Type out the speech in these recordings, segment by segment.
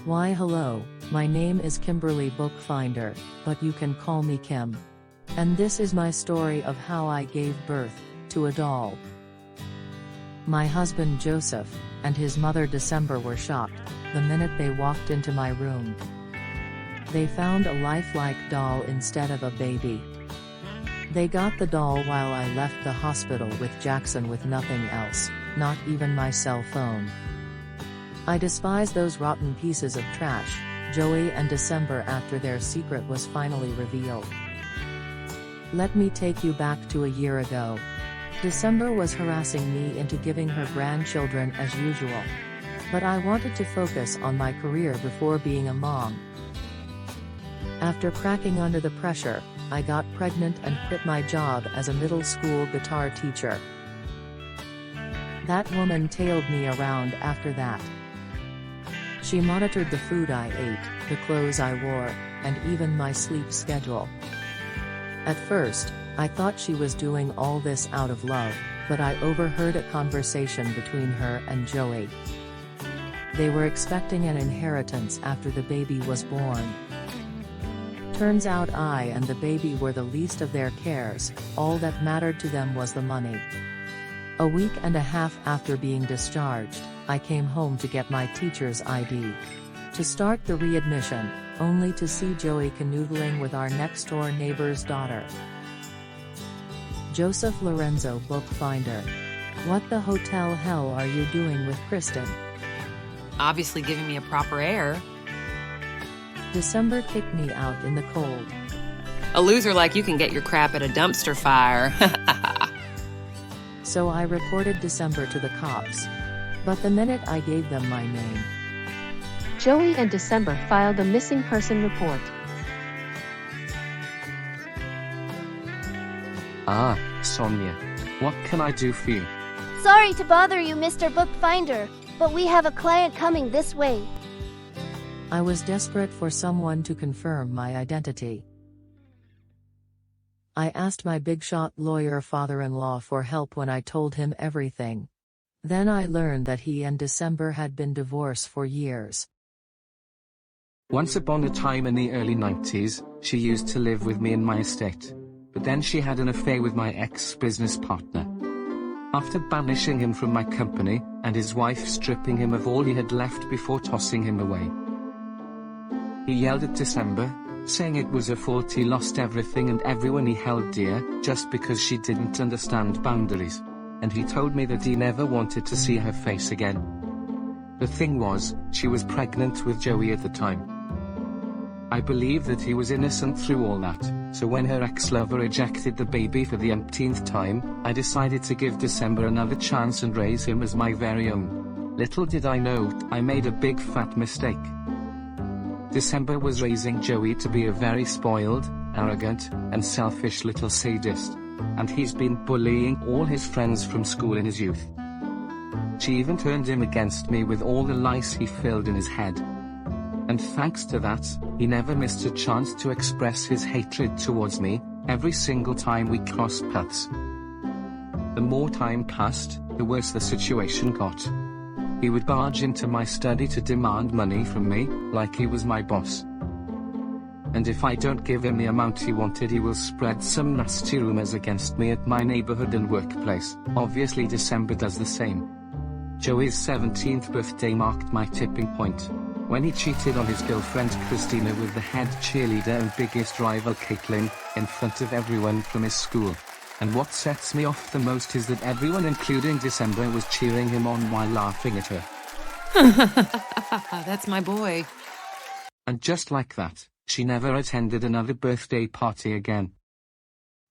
Why hello, my name is Kimberly Bookfinder, but you can call me Kim. And this is my story of how I gave birth to a doll. My husband Joseph and his mother December were shocked the minute they walked into my room. They found a lifelike doll instead of a baby. They got the doll while I left the hospital with Jackson with nothing else, not even my cell phone. I despise those rotten pieces of trash, Joey and December, after their secret was finally revealed. Let me take you back to a year ago. December was harassing me into giving her grandchildren as usual. But I wanted to focus on my career before being a mom. After cracking under the pressure, I got pregnant and quit my job as a middle school guitar teacher. That woman tailed me around after that. She monitored the food I ate, the clothes I wore, and even my sleep schedule. At first, I thought she was doing all this out of love, but I overheard a conversation between her and Joey. They were expecting an inheritance after the baby was born. Turns out I and the baby were the least of their cares, all that mattered to them was the money. A week and a half after being discharged, I came home to get my teacher's ID. To start the readmission, only to see Joey canoodling with our next-door neighbor's daughter. Joseph Lorenzo Bookfinder. What the hotel hell are you doing with Kristen? Obviously giving me a proper air. December kicked me out in the cold. A loser like you can get your crap at a dumpster fire. So I reported December to the cops. But the minute I gave them my name, Joey and December filed a missing person report. Ah, Sonia. What can I do for you? Sorry to bother you, Mr. Bookfinder, but we have a client coming this way. I was desperate for someone to confirm my identity. I asked my big-shot lawyer father-in-law for help when I told him everything. Then I learned that he and December had been divorced for years. Once upon a time in the early 90s, she used to live with me in my estate. But then she had an affair with my ex-business partner. After banishing him from my company, and his wife stripping him of all he had left before tossing him away, he yelled at December, saying it was her fault he lost everything and everyone he held dear, just because she didn't understand boundaries. And he told me that he never wanted to see her face again. The thing was, she was pregnant with Joey at the time. I believe that he was innocent through all that, so when her ex-lover ejected the baby for the umpteenth time, I decided to give December another chance and raise him as my very own. Little did I know, I made a big fat mistake. December was raising Joey to be a very spoiled, arrogant, and selfish little sadist. And he's been bullying all his friends from school in his youth. She even turned him against me with all the lies he filled in his head. And thanks to that, he never missed a chance to express his hatred towards me, every single time we crossed paths. The more time passed, the worse the situation got. He would barge into my study to demand money from me, like he was my boss. And if I don't give him the amount he wanted, he will spread some nasty rumors against me at my neighborhood and workplace. Obviously December does the same. Joey's 17th birthday marked my tipping point, when he cheated on his girlfriend Christina with the head cheerleader and biggest rival Caitlin, in front of everyone from his school. And what sets me off the most is that everyone, including December, was cheering him on while laughing at her. That's my boy. And just like that, she never attended another birthday party again.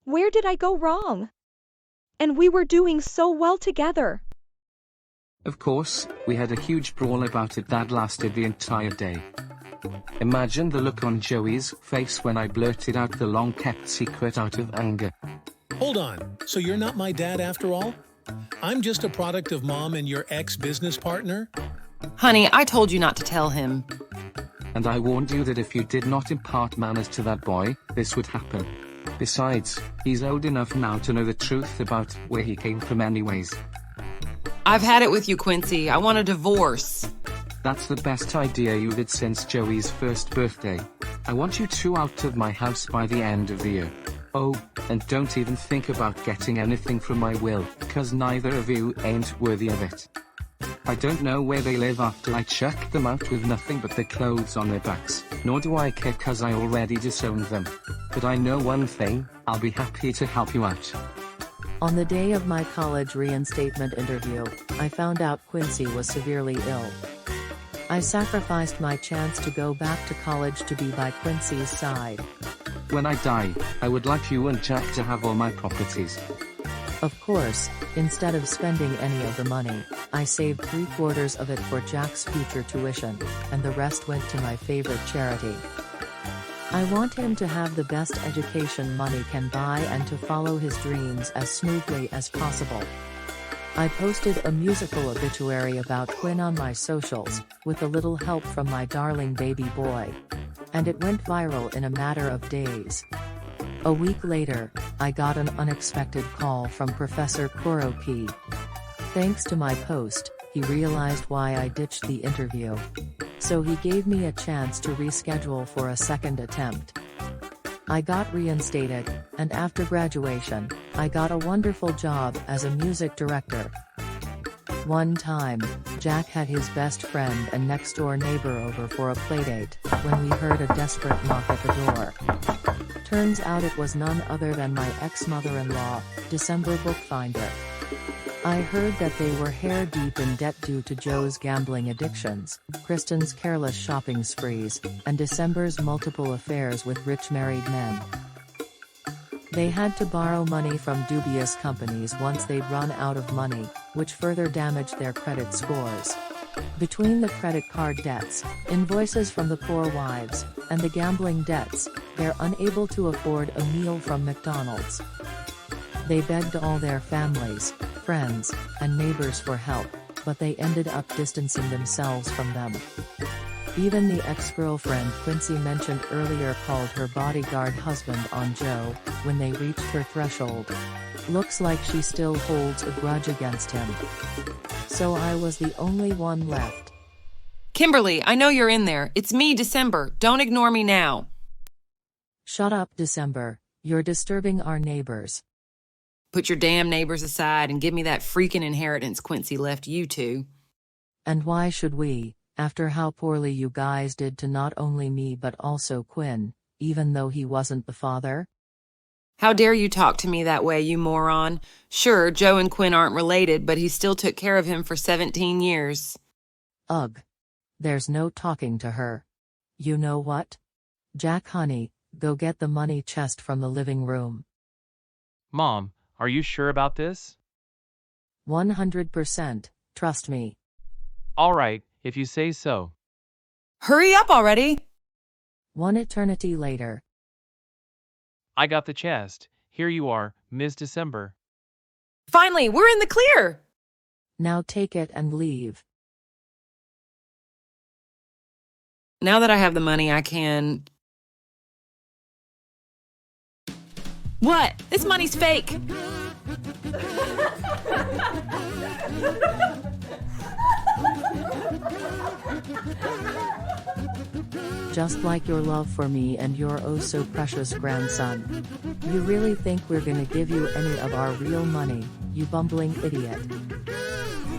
Where did I go wrong? And we were doing so well together. Of course, we had a huge brawl about it that lasted the entire day. Imagine the look on Joey's face when I blurted out the long-kept secret out of anger. Hold on, so you're not my dad after all? I'm just a product of mom and your ex-business partner? Honey, I told you not to tell him. And I warned you that if you did not impart manners to that boy, this would happen. Besides, he's old enough now to know the truth about where he came from anyways. I've had it with you, Quincy. I want a divorce. That's the best idea you did since Joey's first birthday. I want you two out of my house by the end of the year. Oh, and don't even think about getting anything from my will, cause neither of you ain't worthy of it. I don't know where they live after I chucked them out with nothing but their clothes on their backs, nor do I care cause I already disowned them. But I know one thing, I'll be happy to help you out. On the day of my college reinstatement interview, I found out Quincy was severely ill. I sacrificed my chance to go back to college to be by Quincy's side. When I die, I would like you and Jack to have all my properties. Of course, instead of spending any of the money, I saved 3/4 of it for Jack's future tuition, and the rest went to my favorite charity. I want him to have the best education money can buy and to follow his dreams as smoothly as possible. I posted a musical obituary about Quinn on my socials, with a little help from my darling baby boy. And it went viral in a matter of days. A week later, I got an unexpected call from Professor Kuroki. Thanks to my post, he realized why I ditched the interview. So he gave me a chance to reschedule for a second attempt. I got reinstated, and after graduation, I got a wonderful job as a music director. One time, Jack had his best friend and next-door neighbor over for a playdate, when we heard a desperate knock at the door. Turns out it was none other than my ex-mother-in-law, December Bookfinder. I heard that they were hair-deep in debt due to Joe's gambling addictions, Kristen's careless shopping sprees, and December's multiple affairs with rich married men. They had to borrow money from dubious companies once they'd run out of money, which further damaged their credit scores. Between the credit card debts, invoices from the poor wives, and the gambling debts, they're unable to afford a meal from McDonald's. They begged all their families, friends, and neighbors for help, but they ended up distancing themselves from them. Even the ex-girlfriend Quincy mentioned earlier called her bodyguard husband on Joe, when they reached her threshold. Looks like she still holds a grudge against him. So I was the only one left. Kimberly, I know you're in there. It's me, December. Don't ignore me now. Shut up, December. You're disturbing our neighbors. Put your damn neighbors aside and give me that freaking inheritance Quincy left you two. And why should we, after how poorly you guys did to not only me but also Quinn, even though he wasn't the father? How dare you talk to me that way, you moron? Sure, Joe and Quinn aren't related, but he still took care of him for 17 years. Ugh. There's no talking to her. You know what? Jack honey, go get the money chest from the living room. Mom, are you sure about this? 100%, trust me. All right, if you say so. Hurry up already! One eternity later. I got the chest. Here you are, Ms. December. Finally, we're in the clear! Now take it and leave. Now that I have the money, I can... What? This money's fake! Just like your love for me and your oh-so-precious grandson. You really think we're gonna give you any of our real money, you bumbling idiot?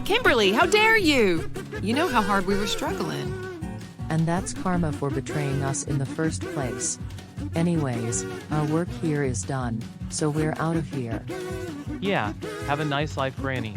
Kimberly, how dare you? You know how hard we were struggling. And that's karma for betraying us in the first place. Anyways, our work here is done, so we're out of here. Yeah, have a nice life, Granny.